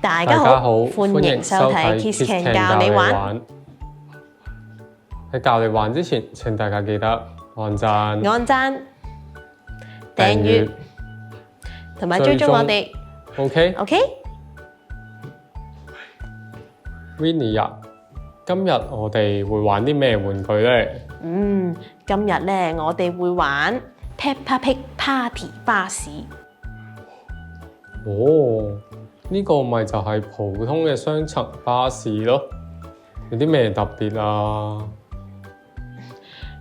大家好，歡迎收睇 Kiss Can 教你玩。喺教你玩之前，請大家記得按讚、訂閱同埋追蹤我哋。OK？ Winnie 啊，今日我哋會玩啲咩玩具呢？今日咧我哋會玩 Peppa Pig Party 巴士。哦，呢個咪就係普通嘅雙層巴士咯，有啲咩特別啊？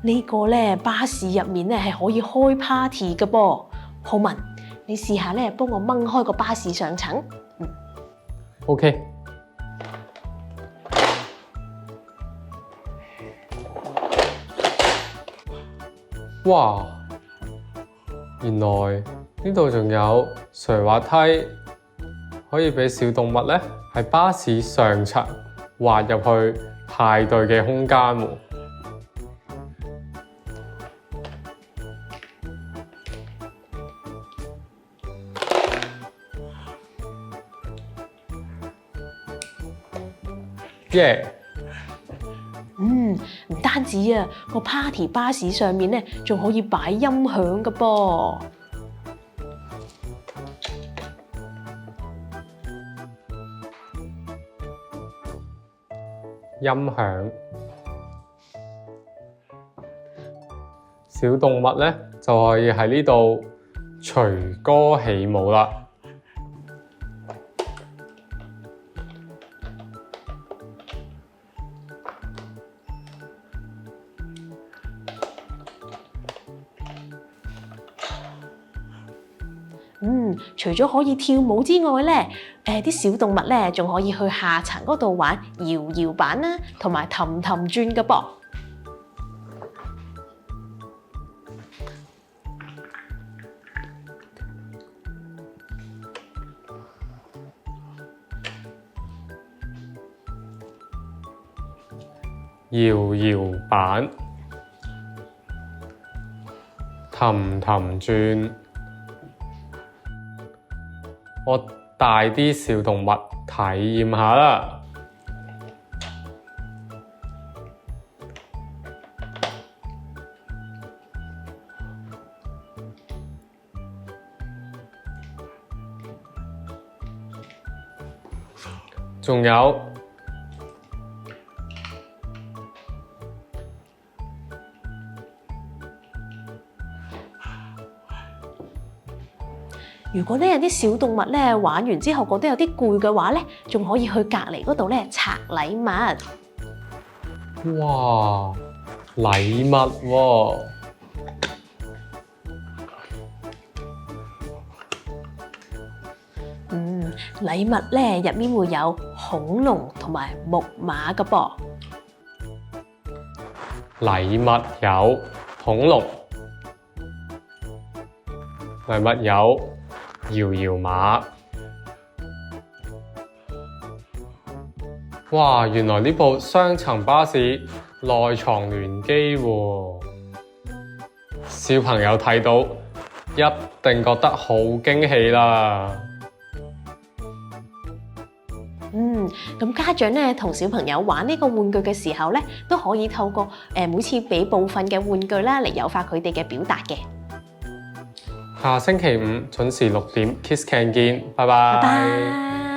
呢個咧巴士入面咧係可以開 party 嘅噃。浩文，你試下咧幫我掹開個巴士上層。OK。哇！原來呢度仲有垂滑梯，可以俾小動物咧喺巴士上層滑入去派對嘅空間喎。耶！唔單止啊，個 party 巴士上面咧仲可以擺音響嘅噃。音響，小動物咧就可以喺呢度隨歌起舞啦。除咗可以跳舞之外咧，啲小動物咧仲可以去下層嗰度玩搖搖板啦，同埋氹氹轉嘅噃。搖搖板，氹氹轉。我帶啲小動物體驗下啦。仲有如果咧有啲小動物咧玩完之後覺得有啲攰嘅話咧，仲可以去隔離嗰度咧拆禮物。哇，禮物喎！禮物咧入面會有恐龍同埋木馬嘅噃。禮物有恐龍，禮物有搖搖馬。哇！原來呢部雙層巴士內藏聯機喎，小朋友睇到一定覺得好驚喜啦。咁家長咧同小朋友玩呢個玩具嘅時候咧，都可以透過每次俾部分嘅玩具啦嚟誘發佢哋嘅表達嘅。下星期五準時6點 Kiss Can 見，拜拜。